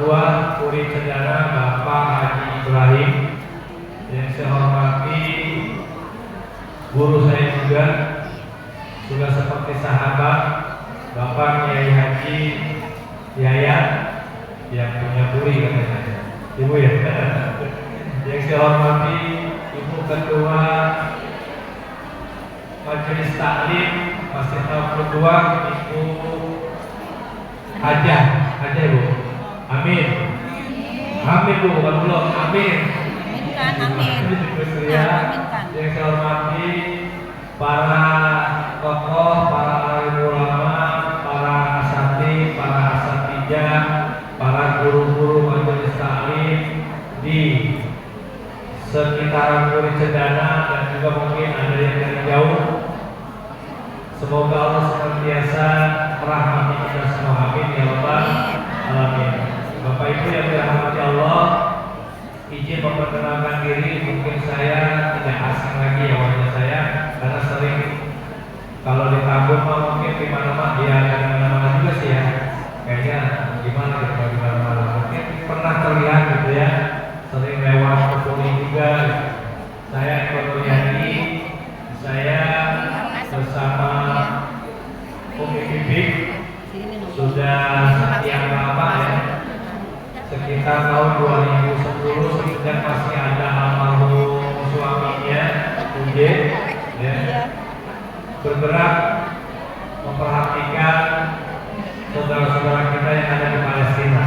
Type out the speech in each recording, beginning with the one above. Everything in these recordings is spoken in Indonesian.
kedua Puri Cendana Bapak Haji Ibrahim. Yang saya hormati guru saya juga, sudah seperti sahabat, Bapak Kiai Haji Yayat yang punya Puri katanya. Ibu ya. Yang saya hormati Ibu Ketua Majelis Taklim Masjid Al-Quran kedua, Ibu Hajah Ibu. Amin. Amin Bu, bukan belum. Amin. Amin. Yang saya hormati para tokoh, para alim ulama, para asatidz, para asatijah, para guru-guru majelis taklim di sekitaran Puri Cendana dan juga mungkin ada yang dari jauh. Semoga Allah senantiasa merahmati kita semua. Amin ya rabbal alamin. Bapak Ibu yang dirahmati Allah, izin memperkenalkan diri. Mungkin saya tidak asing lagi ya wajah saya, karena sering kalau di Tambun mungkin di mana-mana ya, di mana-mana juga sih ya. Kayaknya gimana gitu di mana-mana. Mungkin pernah terlihat gitu ya, sering lewat ke Puri juga. Saya Eko Nuryadi, saya bersama Umi Bibik sudah sekian lama ya, sekitar tahun 2010 sejak masih ada almarhum suaminya Uje ya, bergerak memperhatikan saudara-saudara kita yang ada di Palestina.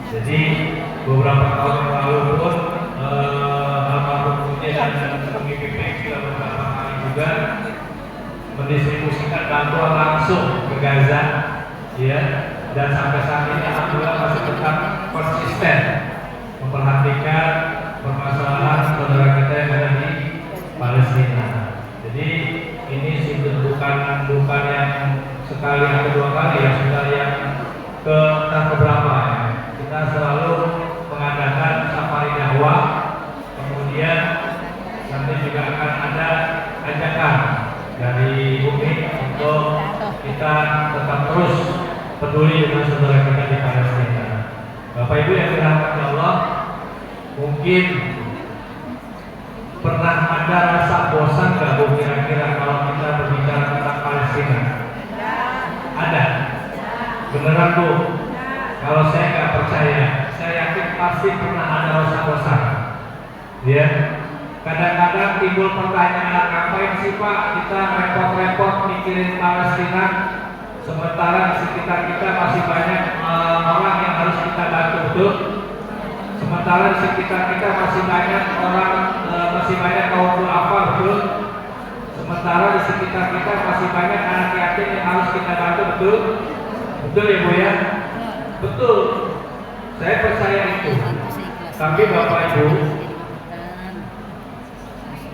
Jadi beberapa tahun yang lalu pun almarhum Uje dan Umi Bibik sudah beberapa kali juga mendistribusikan bantuan langsung ke Gaza ya, dan sampai saat ini alhamdulillah masih tetap konsisten memperhatikan permasalahan saudara kita yang ada di Palestina. Jadi ini sudah bukan yang sekali atau dua kali ya, sudah yang keberapa ya. Kita selalu mengadakan safari dakwah, kemudian nanti juga akan ada ajakan dari Umi untuk kita tetap terus peduli dengan saudara kita di Palestina. Bapak Ibu yang dirahmati Allah, mungkin pernah ada rasa bosan nggak Bu kira-kira kalau kita berbicara tentang Palestina? Ada? Beneran Bu? Kalau saya nggak percaya, saya yakin pasti pernah ada rasa bosan. Ya. Kadang-kadang timbul pertanyaan, ngapain sih Pak kita repot-repot mikirin Palestina, sementara di sekitar kita masih banyak orang yang harus kita bantu, betul? Sementara di sekitar kita masih banyak orang, masih banyak kaum duafa, betul? Sementara di sekitar kita masih banyak anak yatim yang harus kita bantu, betul? Betul ya Bu ya? Betul. Saya percaya itu. Tapi Bapak Ibu,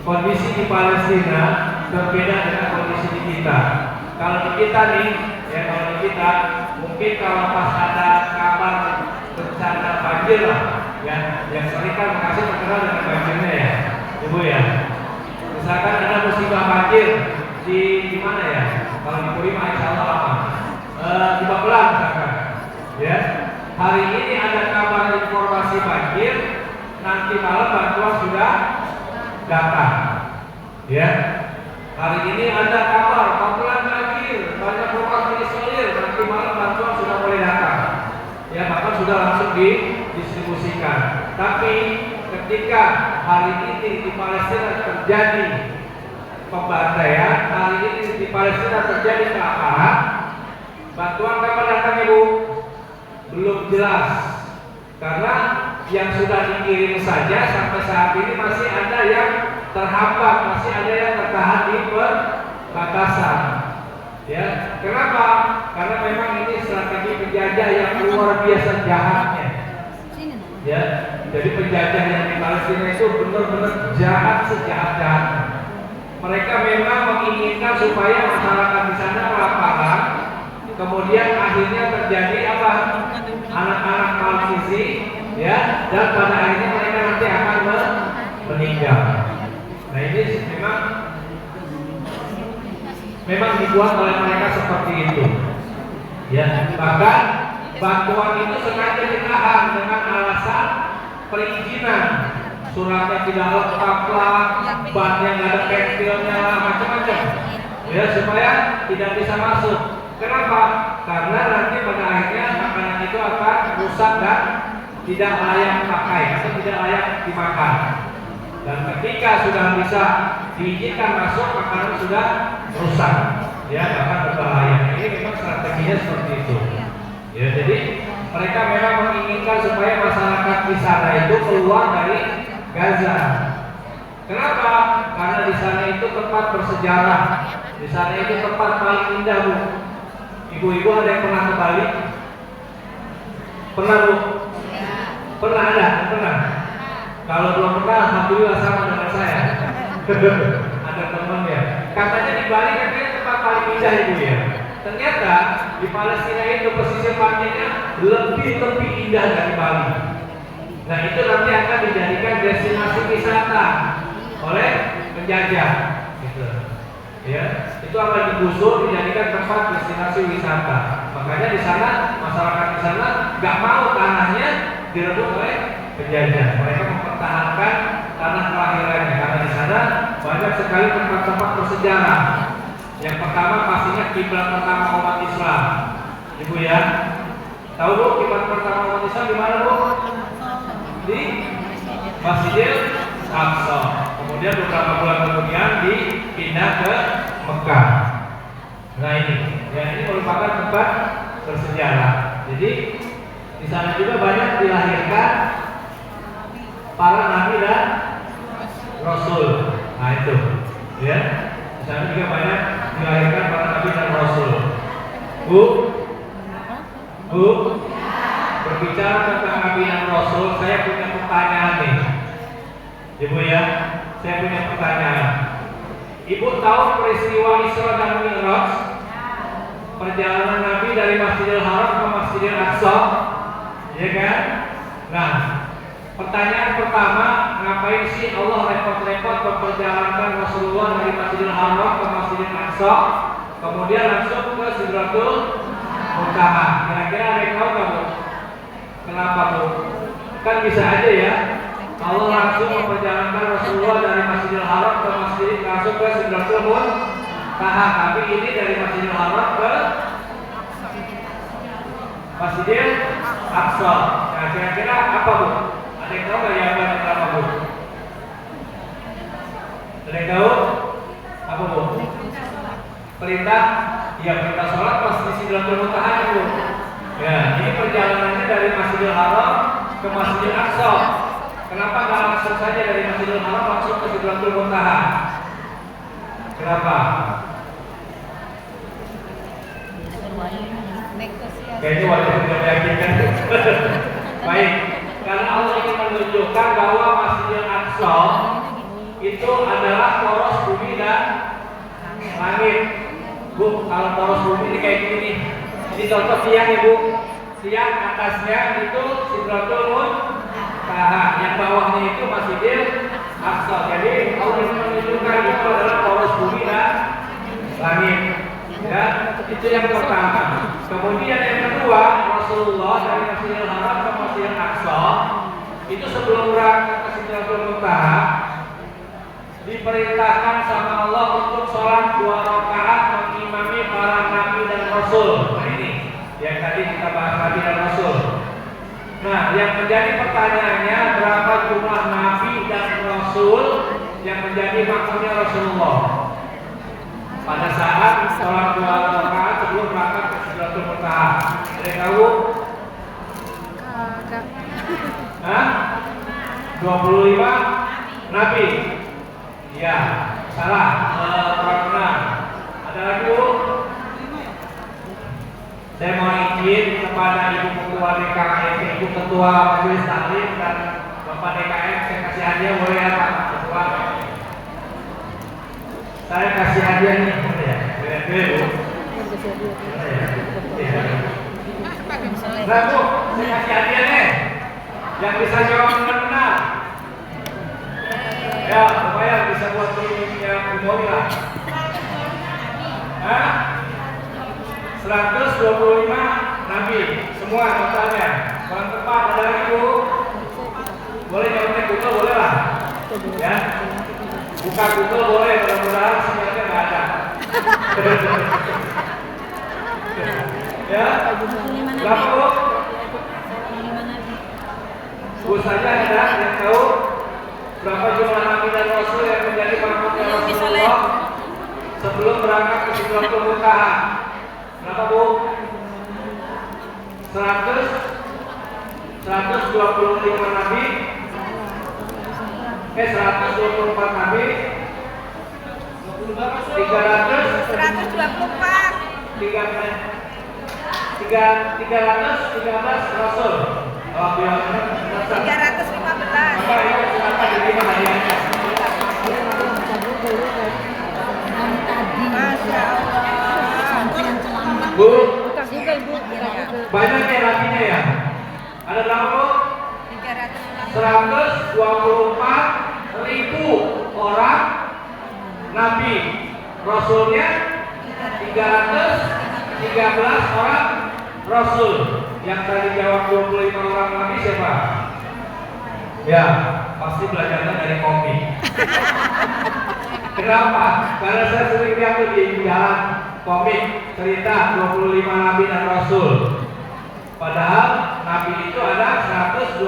kondisi di Palestina berbeda dengan kondisi di kita. Kalau di kita nih, ya kalau di kita, mungkin kalau pas ada kabar bencana banjir lah, ya, yang sering kan Bekasi terkenal dengan banjirnya ya, Ibu ya. Misalkan ada musibah banjir di mana ya? Kalau di Puri mah insya Allah apa? Di Babelan misalkan, ya. Hari ini ada kabar informasi banjir, nanti malam bantuan sudah datang, ya. Hari ini ada kabar Babelan banjir, banyak rumah terisolir, nanti malam bantuan sudah mulai datang, ya, bahkan sudah langsung didistribusikan. Tapi ketika hari ini di Palestina terjadi pembantaian, hari ini di Palestina terjadi kelaparan, bantuan kapan datang Ibu? Belum jelas, karena yang sudah dikirim saja sampai saat ini masih ada yang terhambat, masih ada yang tertahan di perbatasan. Ya, kenapa? Karena memang ini strategi penjajah yang luar biasa jahatnya. Ya, jadi penjajah yang di Palestina itu benar-benar jahat, sejahat-jahatnya. Mereka memang menginginkan supaya masyarakat di sana kelaparan, kemudian akhirnya terjadi apa? Anak-anak malnutrisi, ya, dan pada akhirnya mereka nanti akan meninggal. Nah ini memang dibuat oleh mereka seperti itu, ya. Bahkan bantuan itu sengaja ditahan dengan alasan perizinan, suratnya tidak lengkap lah, bannya nggak ada pentilnya lah, macam-macam, ya supaya tidak bisa masuk. Kenapa? Karena nanti pada akhirnya makanan itu akan rusak dan tidak layak pakai atau tidak layak dimakan. Dan ketika sudah bisa diizinkan masuk, makanan sudah rusak, ya bahkan berbahaya. Ini memang strateginya seperti itu. Ya, jadi mereka memang menginginkan supaya masyarakat di sana itu keluar dari Gaza. Kenapa? Karena di sana itu tempat bersejarah, di sana itu tempat paling indah, Bu. Ibu-ibu ada yang pernah ke Bali? Pernah, Bu? Pernah ada? Pernah? Kalau belum pernah, alhamdulillah sama dengan saya. Ada teman ya. Katanya di Bali katanya tempat paling indah, Ibu ya. Ternyata di Palestina itu pesisir pantainya lebih indah dari Bali. Nah itu nanti akan dijadikan destinasi wisata oleh penjajah, gitu. Ya, itu akan digusur dijadikan tempat destinasi wisata. Makanya di sana masyarakat di sana nggak mau tanahnya direbut oleh penjajah. Mereka mempertahankan tanah kelahirannya karena di sana banyak sekali tempat-tempat bersejarah. Yang pertama pastinya kiblat pertama umat Islam, Ibu ya. Tahu Bu kiblat pertama umat Islam di mana Bu? Di Masjidil Aqsa. Kemudian beberapa bulan kemudian dipindah ke Mekah. Nah ini, ya ini merupakan tempat bersejarah. Jadi di sana juga banyak dilahirkan para nabi dan rasul. Nah itu, ya. Di sana juga banyak dilahirkan para nabi dan rasul. Bu, berbicara tentang nabi dan rasul, saya punya pertanyaan nih, Ibu ya. Saya punya pertanyaan. Ibu tahu peristiwa Isra dan Mi'raj? Perjalanan Nabi dari Masjidil Haram ke Masjidil Aqsa, ya kan? Nah, pertanyaan pertama, ngapain sih Allah repot-repot memperjalankan Rasulullah dari Masjidil Haram ke Masjidil Aqsa, kemudian langsung ke Sidratul Muntaha? Kira-kira ada yang tahu nggak, Bu? Kenapa, Bu? Kan bisa aja ya, Allah langsung memperjalankan Rasulullah dari Masjidil Haram ke langsung ke Sidratul Muntaha, tapi ini dari Masjidil Haram ke Masjidil Aqsa. Nah, kira-kira apa, Bu? Ada yang tahu nggak yang kenapa, Bu? Ada yang tahu? Apa, Bu? Perintah, ya perintah sholat pas di Sidratul Muntaha, Bu. Ya, ini perjalanannya dari Masjidil Haram ke Masjidil Aqsa. Kenapa nggak langsung saja dari Masjidil Haram langsung ke Sidratul Muntaha? Kenapa? Kayaknya wajah tidak meyakinkan. Baik, karena Allah ingin menunjukkan bahwa Masjidil Aqsa itu adalah poros bumi dan langit. Bu, kalau poros bumi ini kayak gini nih. Ini contoh tiang ya, Bu. Tiang atasnya itu Sidratul Muntaha, yang bawahnya itu Masjidil Aqsa. Jadi Allah ingin menunjukkan itu adalah poros bumi dan langit. Ya, itu yang pertama. Kemudian yang kedua, Rasulullah dari Masjidil Haram ke Masjidil Aqsa itu sebelum berangkat ke Sidratul Muntaha diperintahkan sama Allah untuk sholat 2 rakaat mengimami para nabi dan rasul. Nah ini yang tadi kita bahas nabi dan rasul. Nah, yang menjadi pertanyaannya, berapa jumlah nabi dan rasul yang menjadi makmumnya Rasulullah pada saat sholat 2 rakaat sebelum berangkat ke Sidratul Muntaha? Ada yang tahu? Hah? 25 nabi. Ya, salah. Kurang benar. Ada lagi, Bu? Saya mau izin kepada Ibu Ketua DKM, Ibu Ketua Majelis Taklim dan Bapak DKM, saya kasih hadiah, boleh ya Pak Ketua? Saya kasih hadiah nih, boleh ya? Boleh, Bu? Nah, Bu, saya kasih hadiah nih. Yang bisa jawab benar-benar. Ya, supaya bisa buat yang umum lah. Hah? 125 nabi. Semua totalnya. Kurang tepat ada lagi Bu. Boleh nyontek Google boleh lah. Ya. Buka Google boleh, mudah-mudahan semuanya nggak ada. Ya. Berapa Bu? Bu saja ada yang tahu berapa jumlah Nabi dan Rasul yang menjadi pengikutnya Rasulullah sebelum berangkat ke Sidratul Muntaha? Berapa Bu? 125 Nabi, 124 Nabi, 300, 313 Rasul. Oh, biar 315. maka itu silakan diterima hadiahnya. Masya Allah. Bu, Juga Ibu. banyak ya nabinya ya. Ada berapa Bu? 315. 124.000 orang nabi, rasulnya 313 orang rasul. Yang tadi jawab 25 orang nabi siapa? Ya, pasti belajarnya dari komik. Kenapa? Karena saya sering lihat tuh di jalan komik cerita 25 nabi dan rasul. Padahal nabi itu ada 124.000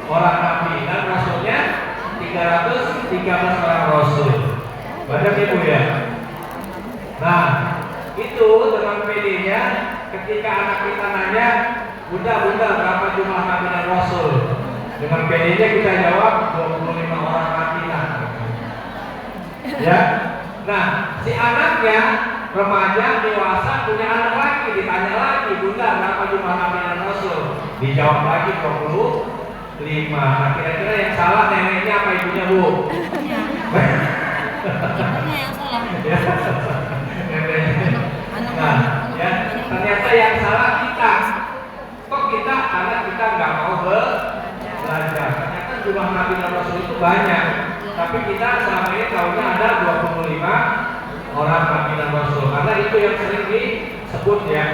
orang nabi dan rasulnya 313 orang rasul. Banyak Ibu ya. Nah, itu dengan PD-nya ketika anak kita nanya, Bunda berapa jumlah nabi dan rasul? Dengan PD-nya kita jawab 25 orang nabi lah. Ya. Nah, si anaknya remaja, dewasa, punya anak lagi, ditanya lagi, Bunda berapa jumlah nabi dan rasul? Dijawab lagi 25. Nah, kira-kira yang salah neneknya apa ibunya Bu? Ibunya yang salah. Ya. Nah, ya, ternyata yang salah kita. Kok kita? Karena kita nggak mau belajar. Ternyata jumlah nabi dan rasul itu banyak. Tapi kita selama ini tahunya ada 25 orang nabi dan rasul. Karena itu yang sering disebut ya,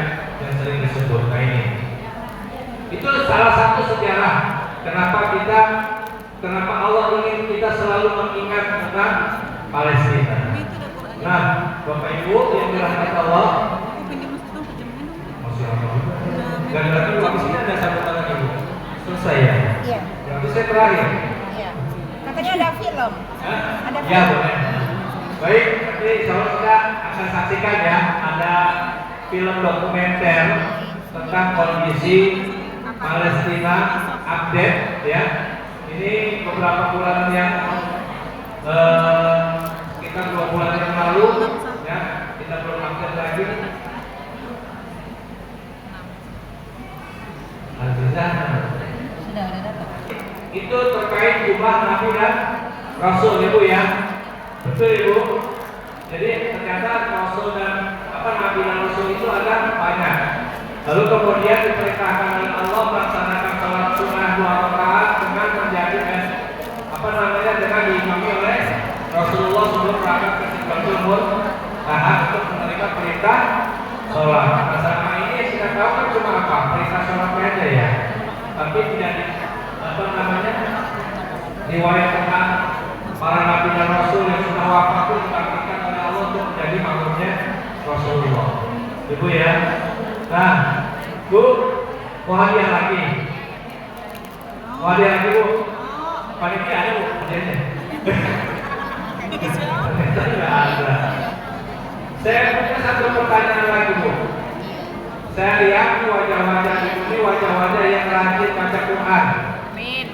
yang sering disebut. Nah ini, itu salah satu sejarah kenapa Allah ingin kita selalu mengingat tentang Palestina. Nah, Bapak Ibu yang dirahmati Allah, masih lama juga. Dan berarti waktu sini ada sambutan lagi Bu. Selesai ya? Iya. Berarti saya terakhir. Iya. Katanya ada film. Hah? Ada Ya film. boleh. Baik, nanti insya Allah kita akan saksikan ya, ada film dokumenter tentang kondisi Palestina update ya. Ini beberapa bulan yang sekitar 2 bulan yang lalu ya, kita belum update lagi. Sudah ada datang. Itu terkait jumlah nabi dan rasul Ibu ya. Betul Ibu. Jadi ternyata rasul dan nabi dan rasul itu ada banyak. Lalu kemudian diperintahkan oleh Allah melaksanakan sholat sunnah 2 rakaat dengan menjadi dengan diimami oleh Rasulullah sebelum berangkat ke Sidratul Muntaha untuk menerima perintah sholat. Nah, selama ini kita tahu kan cuma perintah sholat aja ya. Tapi tidak riwayat tentang para nabi dan rasul yang sudah wafat itu dibangkitkan oleh Allah untuk menjadi makhluknya Rasulullah. Ibu ya. Nah, Bu, mau hadiah lagi. Mau hadiah lagi Bu. Panitia ada Bu, hadiahnya. Tidak ada. Saya punya satu pertanyaan lagi Bu. Saya lihat wajah-wajah di sini wajah-wajah yang rajin baca Quran. Amin.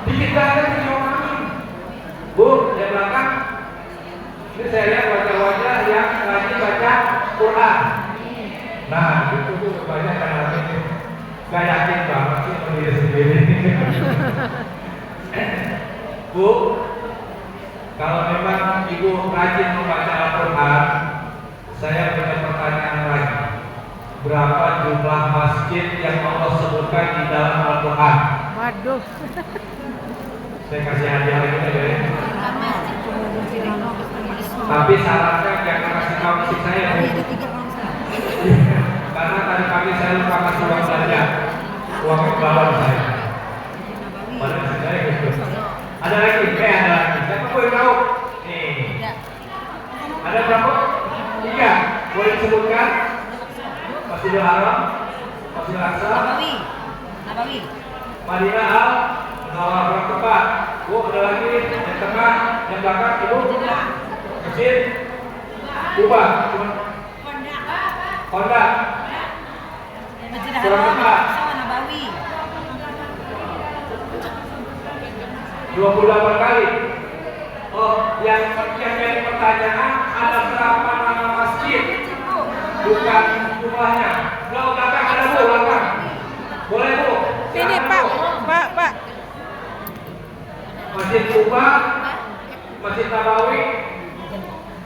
Kita ada video amin. Bu, di belakang. Ini saya lihat wajah-wajah yang rajin baca Quran. Nah, itu tuh banyak kan amin. Gak yakin banget sih sama diri sendiri. Bu, kalau memang Ibu rajin membaca Al-Quran, saya punya pertanyaan lagi. Berapa jumlah masjid yang Allah sebutkan di dalam Al-Quran? Waduh. Saya kasih hadiah lagi ya. Tapi syaratnya jangan kasih tahu musik saya. Karena tadi pagi pagi saya lupa kasih uang belanja, uang kembalian saya. Padahal saya gitu. Ada lagi, ada lagi. Siapa boleh tahu? Nih. Ada berapa? 3. Boleh disebutkan? Masjidil Haram, Masjidil Aqsa, Nabawi. Madinah Al Munawwarah tempat. Ada lagi yang tengah, yang belakang itu Masjid Kuba, Honda, Masjidil Haram, Aqsa, Nabawi. 28 kali. Oh, yang jadi pertanyaan ada berapa nama masjid? Bukan jumlahnya. Kalau belakang ada Bu, belakang. Boleh Bu? Ini Pak. Masjid Kuba, Masjid Nabawi,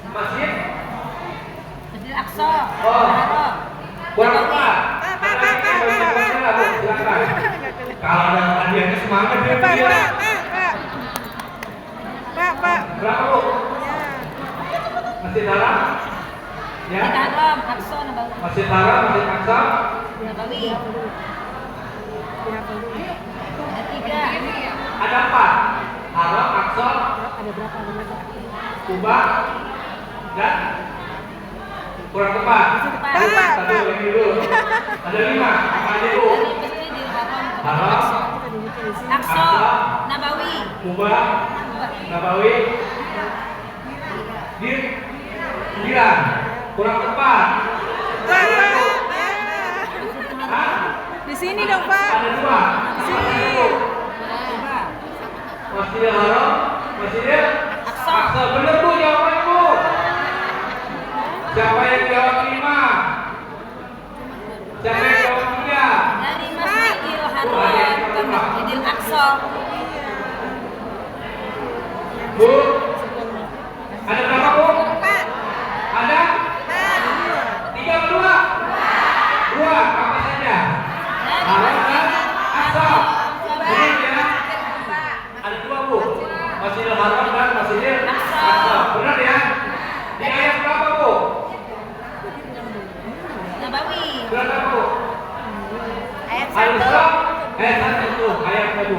Masjid Aqsa. Oh, kurang tepat. Silakan. Kalau ada hadiahnya semangat dia. Pak. Berapa Bu? Masjid Haram? Ya. Masjidil Haram, Aqsa, Nabawi. Masjid Haram, Masjid Aqsa, Nabawi. Ada 3. ada 4. Haram, Aqsa, Kuba, dan kurang tepat. Satu lagi dulu. Ada 5. Apa aja Bu? Masjidil Haram, Haram, Aqsa, Nabawi. Kuba, Nabawi, di 9. Kurang tepat. Hah? Di sini dong, Pak. Ada 2. Sini. Masjidil Haram, Masjidil Aqsa. Benar Bu jawabannya Bu. Siapa yang jawab 5? Siapa yang jawab 3? Dari Masjidil Haram ke Masjidil Aqsa. Bu, ada berapa Bu? Ada? 3 atau 2? 2, apa saja? Haram dan Aqsa. Benar ya? Ada 2 Bu. Masjidil Haram dan Masjidil Aqsa. Benar ya? Di ayat berapa Bu? Nabawi. Berapa Bu? Ayat Al-Isra ayat 1 ayat 1.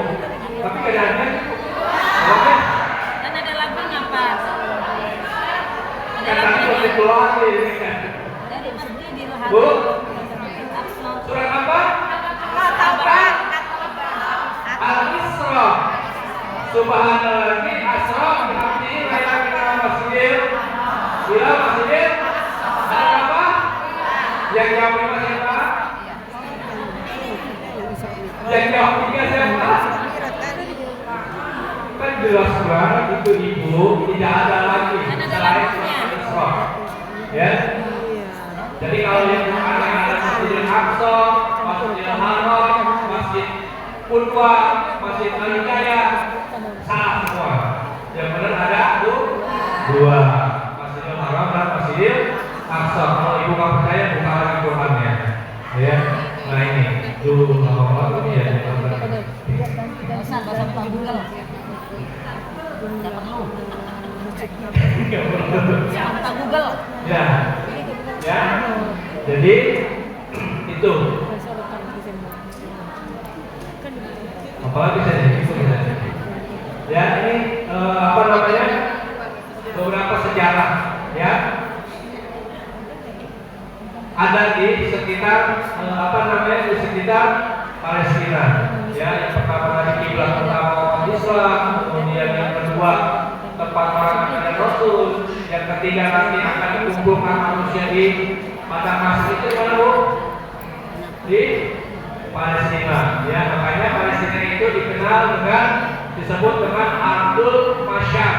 Tapi keadaannya oke. Dan ada lagunya, Pak. Ada Kan tadi lagunya. masih keluar ini kan. Dari Masjidil Bu, Haram ke Masjidil Aqsa. surat apa? Al-Isra. Subhanallah, Asra berarti layak kita masjid. Bila masjid ada apa? Yang jawab 5 siapa? Yang jawab 3 siapa? Kan jelas banget itu Ibu, tidak ada lagi selain Isra. Ya. Jadi kalau yang bukan yang ada Masjidil Aqsa, Masjidil Haram, Masjid Qudwa, Masjid Al-Hidayah, salah semua. Yang benar ada 2. Masjidil Haram dan Masjidil Aqsa. Kalau Ibu nggak percaya, buka lagi Qurannya. Ya. Nah ini dulu apa ini ya. Nggak usah buka Google. Nggak perlu. Jangan buka Google. Ya. Ya. Jadi itu. Apalagi saya itu ya ini apa namanya beberapa sejarah ya ada di sekitar apa namanya di sekitar Palestina ya. Yang pertama tadi kiblat pertama umat Islam, kemudian yang kedua tempat para nabi dan rasul, yang ketiga nanti akan dikumpulkan manusia di padang mahsyar itu mana Bu? Di Palestina ya. Makanya Palestina itu dikenal dengan disebut dengan Ardul Masyar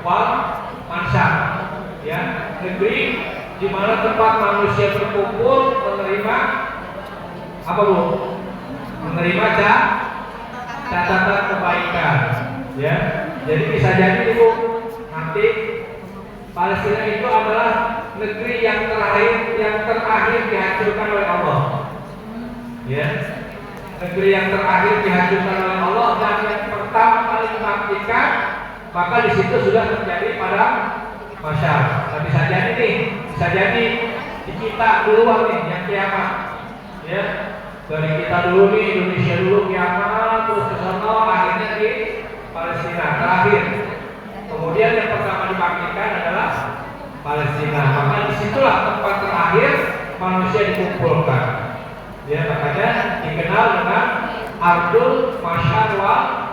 wal Mansar ya, negeri di mana tempat manusia berkumpul menerima apa Bu? Menerima catatan kebaikan ya. Jadi bisa jadi Bu, nanti Palestina itu adalah negeri yang terakhir dihancurkan oleh Allah ya. Negeri yang terakhir dihancurkan oleh Allah dan yang pertama kali dibangkitkan, maka di situ sudah terjadi padang mahsyar. Nah, bisa jadi nih, bisa jadi di kita duluan nih yang kiamat Ya, dari kita dulu nih, Indonesia dulu kiamat, terus ke sana, akhirnya di Palestina terakhir. Kemudian yang pertama dibangkitkan adalah Palestina. Maka disitulah tempat terakhir manusia dikumpulkan. Ya, makanya dikenal dengan Ardul Masyar wal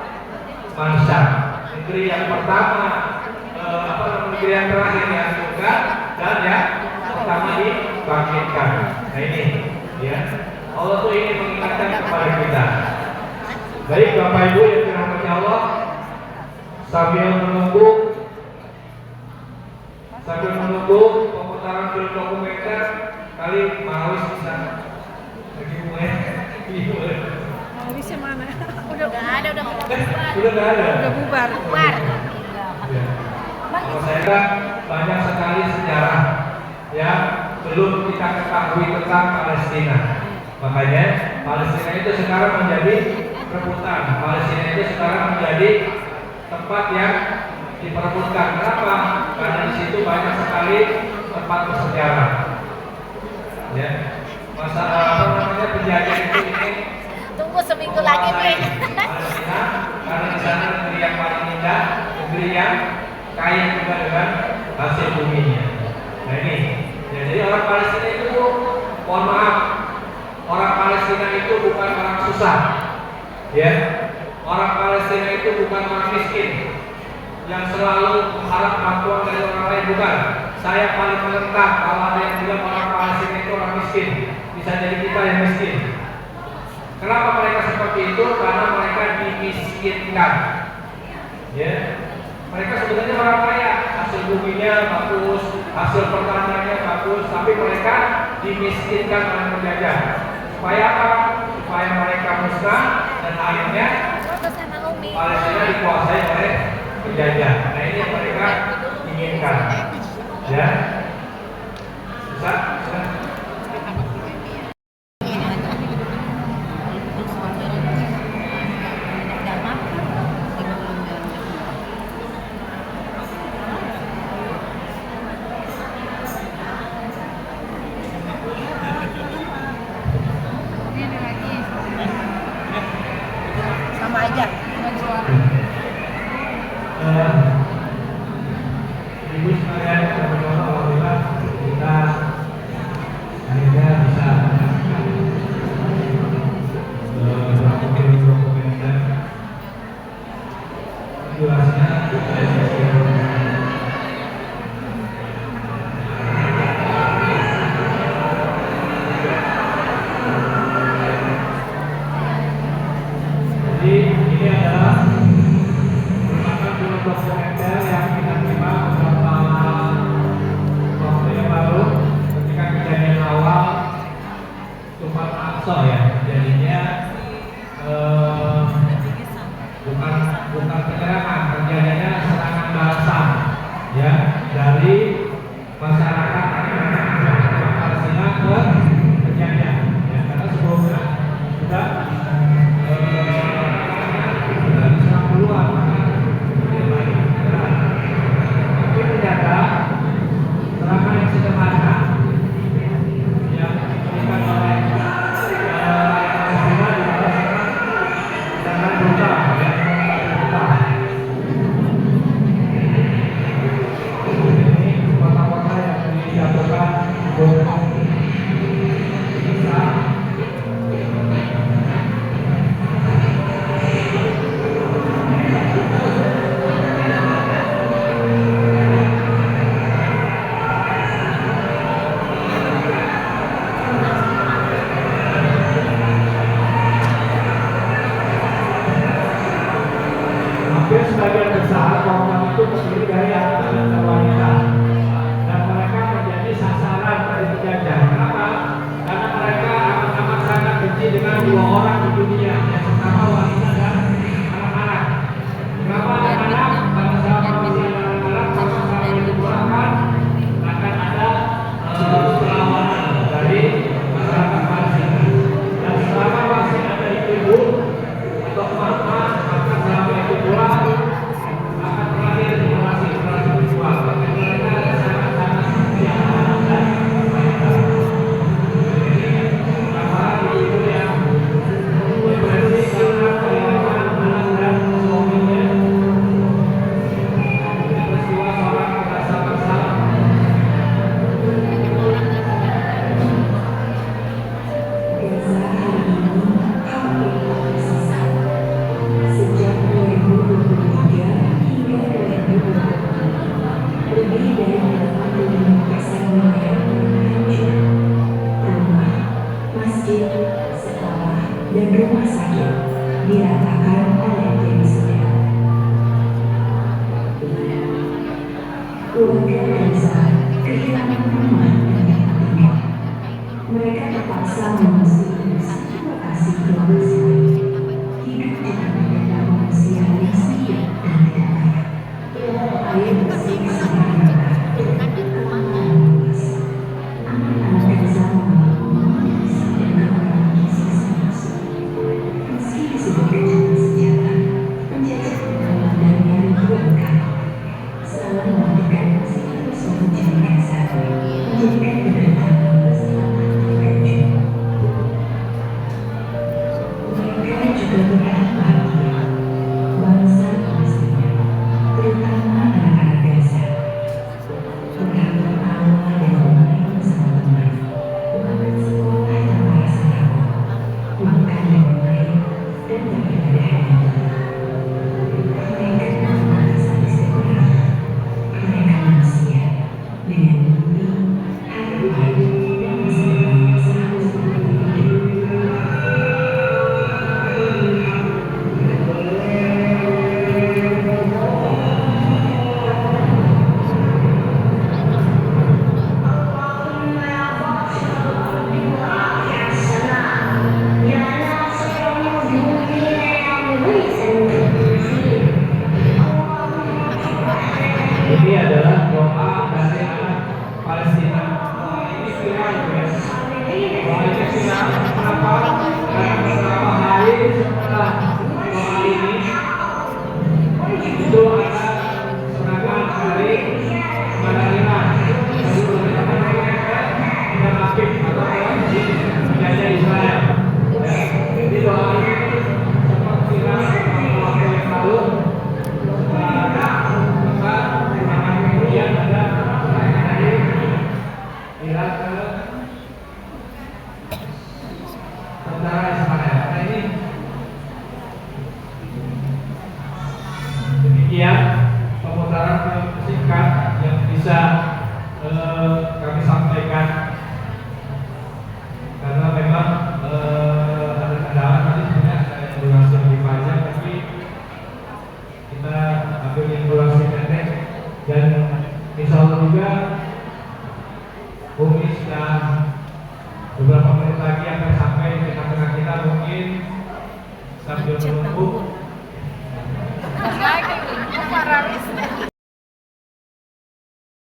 Mansar, negeri yang pertama, negeri yang terakhir dihancurkan dan yang pertama dibangkitkan. Nah ini, ya, Allah tuh ingin mengingatkan kepada kita. Baik Bapak Ibu yang dirahmati Allah, sambil menunggu pemutaran film dokumenter, kali Marawis bisa lagi mulai. Mawisnya mana? Udah nggak ada, udah Udah nggak ada. Udah bubar. Ya. Kalau saya kan banyak sekali sejarah yang belum kita ketahui tentang Palestina. Makanya Palestina itu sekarang menjadi rebutan. Palestina itu sekarang menjadi tempat yang diperebutkan. Kenapa? Karena di situ banyak sekali tempat bersejarah. Ya, penjajah itu ini. Tunggu seminggu lagi nih. Palestina, karena di sana negeri yang paling indah, negeri yang kaya juga dengan hasil buminya. Nah ini, ya, jadi orang Palestina itu, mohon maaf, orang Palestina itu bukan orang susah, ya. Orang Palestina itu bukan orang miskin yang selalu mengharap bantuan dari orang lain, bukan. Saya paling menentang kalau ada yang bilang orang Palestina itu orang miskin. Bisa jadi kita yang miskin. Kenapa mereka seperti itu? Karena mereka dimiskinkan. Ya, mereka sebenarnya orang kaya, hasil buminya bagus, hasil pertaniannya bagus, tapi mereka dimiskinkan oleh penjajah. Supaya apa? Supaya mereka musnah dan akhirnya Palestina dikuasai oleh penjajah. Nah ini yang mereka inginkan. Ya, bisa? Sama aja. Ibu sekalian, alhamdulillah kita akhirnya bisa dokumenter jelasnya. Jadi ini adalah merupakan film dokumenter yang kita terima beberapa waktu yang lalu ketika kejadian awal Tumpah Aqsa, ya, jadinya bukan penyerangan, terjadinya serangan balasan, ya, dari masyarakat Palestina ke penjajah, ya, karena sebelumnya sudah diserang duluan. Tapi ternyata serangan yang sederhana yang diberikan oleh Palestina dibalas dengan brutal, ya, brutal. Ini kota-kota yang dijatuhkan bom besar. Hampir sebagian besar korban itu terdiri dari anak dan wanita, dan mereka menjadi sasaran dari penjajah. Kenapa? Karena mereka amat sangat benci dengan dua orang di dunia, yang pertama wanita dan anak-anak. Kenapa anak-anak? Karena selama masih anak-anak, sama-sama dikurangkan akan ada perlawanan dari masyarakat Palestina. Dan selama masih ada ibu atau mama, maka selama itu pula akan terakhir generasi kedua. Mereka sangat-sangat setia anak dan wanita. Ini pertama di dirasakan oleh James Bond. Keluarga Elsa kehilangan rumah dan tempat tinggal. Mereka terpaksa mengungsi